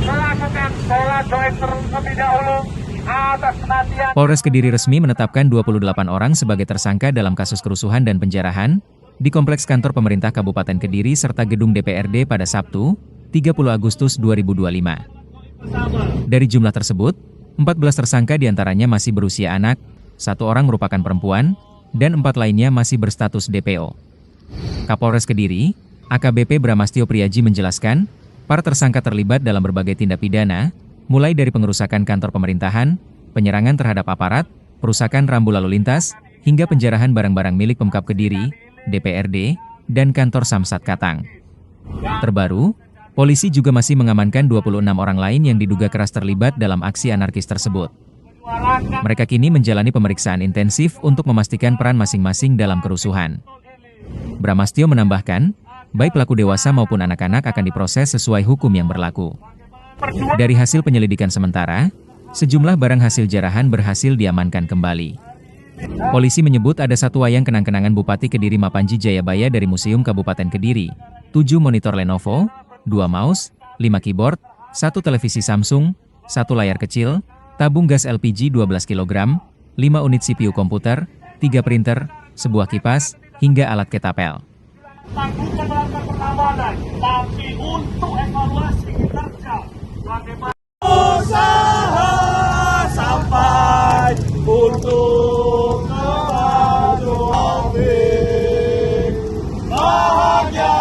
melakukan sholat gaib terlebih dahulu atas kematian. Polres Kediri resmi menetapkan 28 orang sebagai tersangka dalam kasus kerusuhan dan penjarahan di Kompleks Kantor Pemerintah Kabupaten Kediri serta Gedung DPRD pada Sabtu, 30 Agustus 2025. Dari jumlah tersebut, 14 tersangka diantaranya masih berusia anak, 1 orang merupakan perempuan, dan 4 lainnya masih berstatus DPO. Kapolres Kediri, AKBP Bramastio Priaji menjelaskan, para tersangka terlibat dalam berbagai tindak pidana, mulai dari pengerusakan kantor pemerintahan, penyerangan terhadap aparat, perusakan rambu lalu lintas, hingga penjarahan barang-barang milik Pemkab Kediri, DPRD, dan kantor Samsat Katang. Terbaru, polisi juga masih mengamankan 26 orang lain yang diduga keras terlibat dalam aksi anarkis tersebut. Mereka kini menjalani pemeriksaan intensif untuk memastikan peran masing-masing dalam kerusuhan. Bramastio menambahkan, baik pelaku dewasa maupun anak-anak akan diproses sesuai hukum yang berlaku. Dari hasil penyelidikan sementara, sejumlah barang hasil jarahan berhasil diamankan kembali. Polisi menyebut ada 1 wayang kenang-kenangan Bupati Kediri Mapanji Jayabaya dari Museum Kabupaten Kediri, 7 monitor Lenovo, 2 mouse, 5 keyboard, 1 televisi Samsung, 1 layar kecil, tabung gas LPG 12 kg, 5 unit CPU komputer, 3 printer, sebuah kipas, hingga alat ketapel. Bukan melakukan perlawanan, tapi untuk evaluasi kinerja. Bagaimana usaha sampai untuk kemajuan bahagia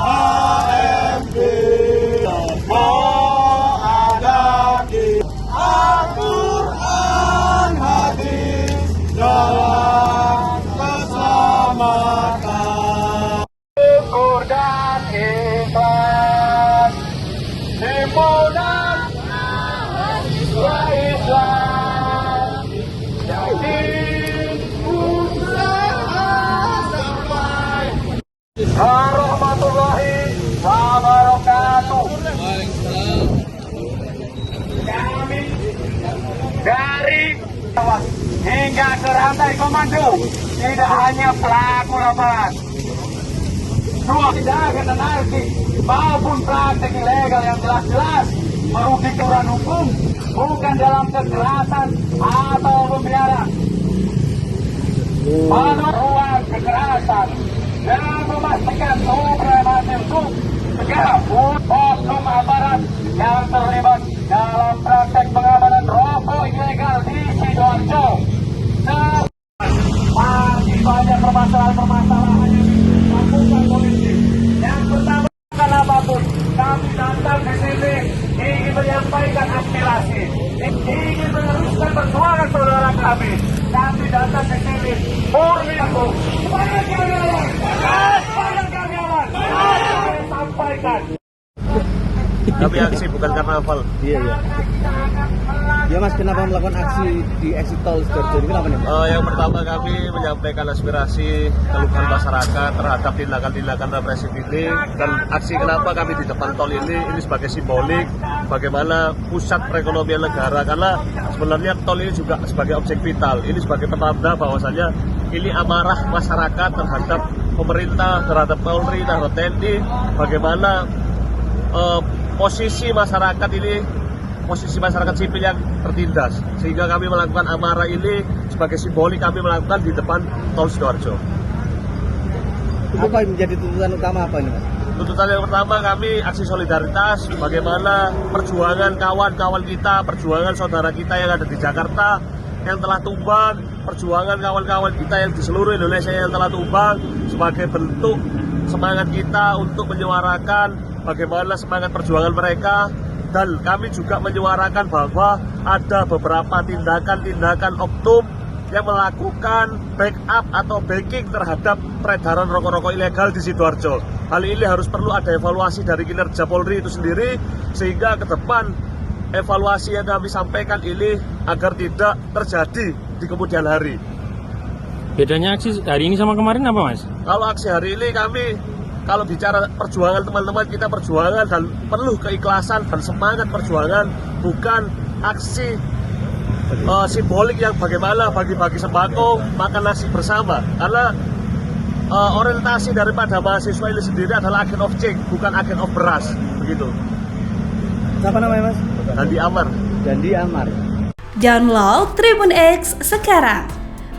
HMP. Ada di Al-Quran hadis dalam keselamatan. Syukur dan ikhlas himpunan mahasiswa Islam yakin usaha sampai warahmatullahi wabarakatuh. Kami dari bawah hingga ke rantai komando tidak hanya pelaku lapas, tindakan anarkis maupun praktek ilegal yang jelas-jelas merugikan hukum, bukan dalam kekerasan atau pembiaran, ruang kekerasan, dan memastikan supremasi hukum segera oknum aparat yang terlibat dalam praktek pengamanan rokok ilegal di Sidoarjo. Masih banyak permasalahan-permasalahan yang dilakukan polisi. Yang pertama, apapun kami datang di sini ingin menyampaikan aspirasi, ingin meneruskan perjuangan saudara kami. Kami datang di sini murni aku sebagai karyawan, saya sampaikan. Kami aksi bukan karnaval. Iya. Ya Mas, kenapa melakukan aksi di exit tol Sidoarjo ini? Kenapa nih? Yang pertama kami menyampaikan aspirasi keluhan masyarakat terhadap tindakan-tindakan represif ini, dan aksi kenapa kami di depan tol ini sebagai simbolik bagaimana pusat perekonomian negara, karena sebenarnya tol ini juga sebagai objek vital, ini sebagai petanda bahwasanya ini amarah masyarakat terhadap pemerintah, terhadap Polri, terhadap TNI, bagaimana posisi masyarakat ini, posisi masyarakat sipil yang tertindas, sehingga kami melakukan amarah ini sebagai simbolik kami melakukan di depan tol Sidoarjo. Apa yang menjadi tuntutan utama apa ini Mas? Tuntutan yang pertama kami aksi solidaritas, bagaimana perjuangan kawan-kawan kita, perjuangan saudara kita yang ada di Jakarta yang telah tumbang, perjuangan kawan-kawan kita yang di seluruh Indonesia yang telah tumbang, sebagai bentuk semangat kita untuk menyuarakan bagaimana semangat perjuangan mereka. Dan kami juga menyuarakan bahwa ada beberapa tindakan-tindakan oknum yang melakukan backup atau backing terhadap peredaran rokok-rokok ilegal di Sidoarjo. Hal ini harus perlu ada evaluasi dari kinerja Polri itu sendiri, sehingga ke depan evaluasi yang kami sampaikan ini agar tidak terjadi di kemudian hari. Bedanya aksi hari ini sama kemarin apa Mas? Kalau aksi hari ini kami, kalau bicara perjuangan teman-teman kita perjuangan dan perlu keikhlasan dan semangat perjuangan, bukan aksi simbolik yang bagaimana bagi-bagi sembako, makan nasi bersama. Karena orientasi daripada mahasiswa ini sendiri adalah agen of change, bukan agen of beras, begitu. Siapa namanya mas? Dandi Amar. Dandi Amar. Download Tribun X sekarang.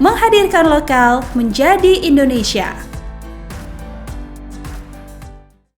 Menghadirkan lokal menjadi Indonesia.